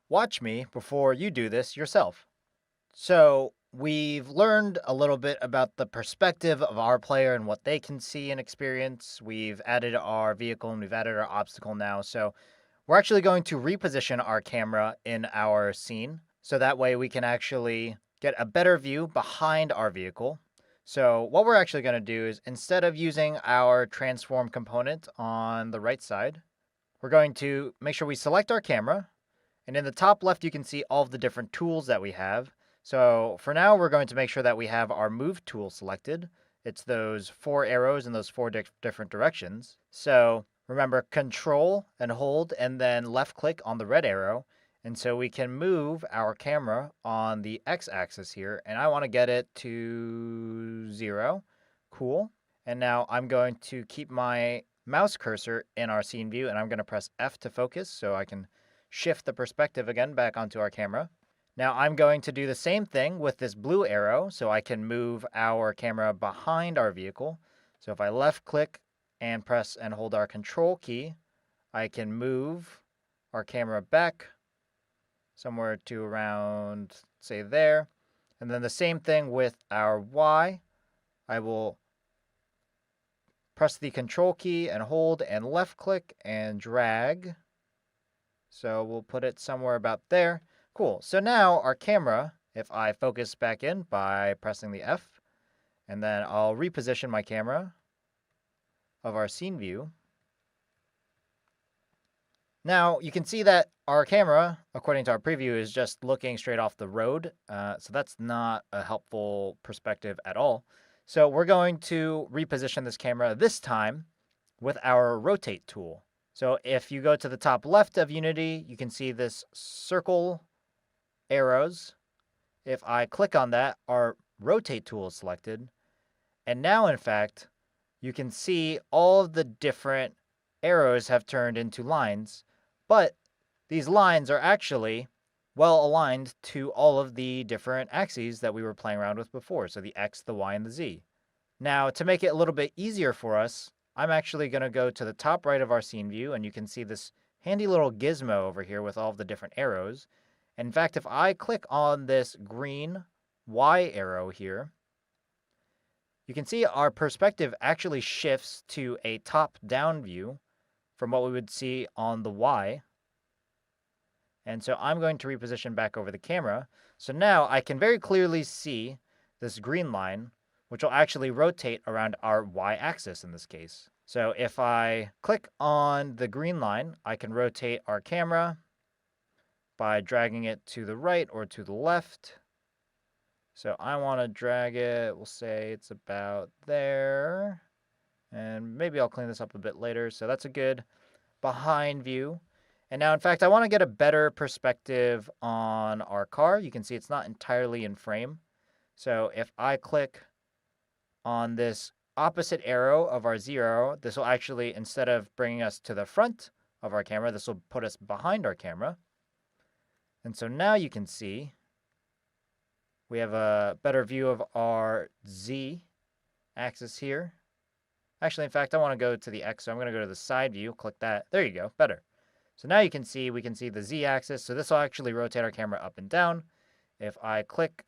Watch me before you do this yourself. So, we've learned a little bit about the perspective of our player and what they can see and experience. We've added our vehicle and we've added our obstacle now. So, we're actually going to reposition our camera in our scene so that way we can actually get a better view behind our vehicle. So, what we're actually going to do is instead of using our transform component on the right side, we're going to make sure we select our camera. And in the top left, you can see all of the different tools that we have. So for now, we're going to make sure that we have our move tool selected. It's those four arrows in those four different directions. So remember, control and hold, and then left click on the red arrow. And so we can move our camera on the x-axis here. And I want to get it to 0. Cool. And now I'm going to keep my mouse cursor in our scene view, and I'm going to press F to focus so I can shift the perspective again back onto our camera. Now I'm going to do the same thing with this blue arrow so I can move our camera behind our vehicle. So if I left click and press and hold our control key, I can move our camera back somewhere to around, say, there. And then the same thing with our Y. I will press the control key and hold and left click and drag. So we'll put it somewhere about there. Cool. So now our camera, if I focus back in by pressing the F, and then I'll reposition my camera of our scene view. Now you can see that our camera, according to our preview, is just looking straight off the road. So that's not a helpful perspective at all. So we're going to reposition this camera this time with our rotate tool. So if you go to the top left of Unity, you can see this circle arrows. If I click on that, our rotate tool is selected. And now, in fact, you can see all of the different arrows have turned into lines, but these lines are actually well aligned to all of the different axes that we were playing around with before. So the X, the Y, and the Z. Now, to make it a little bit easier for us, I'm actually going to go to the top right of our scene view, and you can see this handy little gizmo over here with all of the different arrows. In fact, if I click on this green Y arrow here, you can see our perspective actually shifts to a top-down view from what we would see on the Y. And so I'm going to reposition back over the camera. So now I can very clearly see this green line, which will actually rotate around our y-axis in this case. So if I click on the green line, I can rotate our camera by dragging it to the right or to the left. So I want to drag it, we'll say it's about there. And maybe I'll clean this up a bit later. So that's a good behind view. And now, in fact, I want to get a better perspective on our car. You can see it's not entirely in frame. So if I click on this opposite arrow of our Z arrow, this will actually, instead of bringing us to the front of our camera, this will put us behind our camera. And so now you can see we have a better view of our Z axis here. Actually, in fact, I want to go to the X, so I'm going to go to the side view, click that. There you go, better. So now you can see, we can see the Z axis. So this will actually rotate our camera up and down. If I click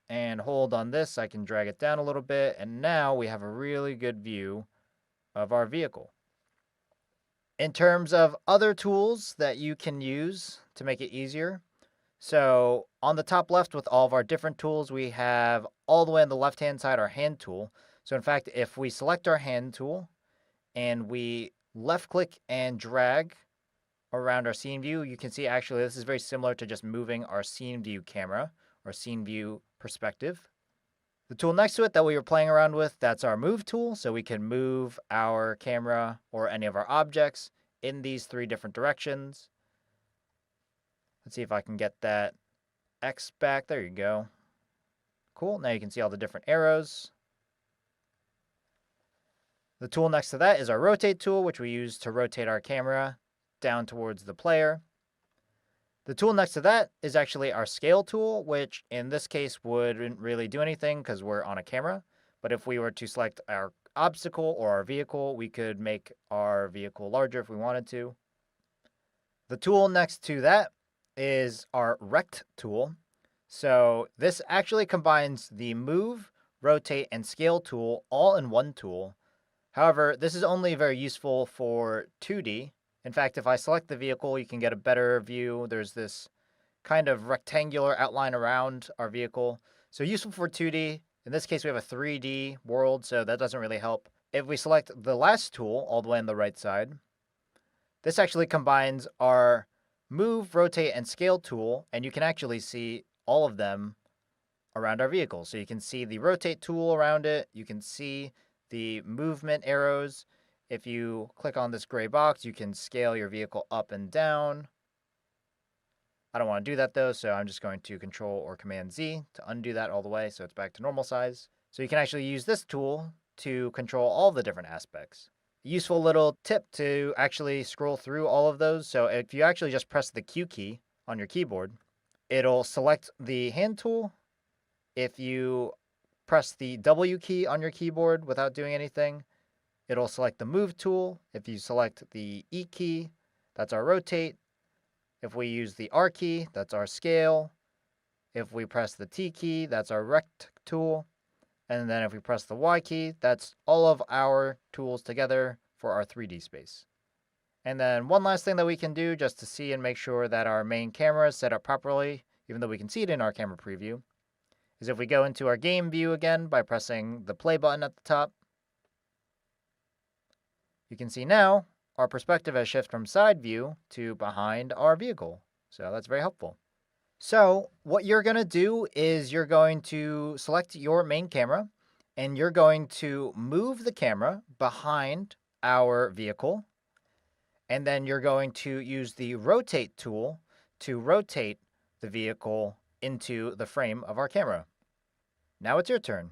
and hold on this, I can drag it down a little bit. And now we have a really good view of our vehicle. In terms of other tools that you can use to make it easier, so on the top left with all of our different tools, we have all the way on the left-hand side our hand tool. So in fact, if we select our hand tool and we left-click and drag around our scene view, you can see actually this is very similar to just moving our scene view camera or scene view perspective. The tool next to it that we were playing around with, that's our move tool. So we can move our camera or any of our objects in these three different directions. Let's see if I can get that X back. There you go. Cool. Now you can see all the different arrows. The tool next to that is our rotate tool, which we use to rotate our camera down towards the player. The tool next to that is actually our scale tool, which in this case wouldn't really do anything because we're on a camera. But if we were to select our obstacle or our vehicle, we could make our vehicle larger if we wanted to. The tool next to that is our Rect tool. So this actually combines the Move, Rotate, and Scale tool all in one tool. However, this is only very useful for 2D. In fact, if I select the vehicle, you can get a better view. There's this kind of rectangular outline around our vehicle. So useful for 2D. In this case, we have a 3D world, so that doesn't really help. If we select the last tool all the way on the right side, this actually combines our Move, Rotate, and Scale tool, and you can actually see all of them around our vehicle. So you can see the Rotate tool around it. You can see the movement arrows. If you click on this gray box, you can scale your vehicle up and down. I don't want to do that though, so I'm just going to Control or Command Z to undo that all the way so it's back to normal size. So you can actually use this tool to control all the different aspects. Useful little tip to actually scroll through all of those. So if you actually just press the Q key on your keyboard, it'll select the hand tool. If you press the W key on your keyboard without doing anything, it'll select the Move tool. If you select the E key, that's our Rotate. If we use the R key, that's our Scale. If we press the T key, that's our Rect tool. And then if we press the Y key, that's all of our tools together for our 3D space. And then one last thing that we can do just to see and make sure that our main camera is set up properly, even though we can see it in our camera preview, is if we go into our game view again by pressing the play button at the top, you can see now our perspective has shifted from side view to behind our vehicle. So that's very helpful. So what you're going to do is you're going to select your main camera and you're going to move the camera behind our vehicle. And then you're going to use the Rotate tool to rotate the vehicle into the frame of our camera. Now it's your turn.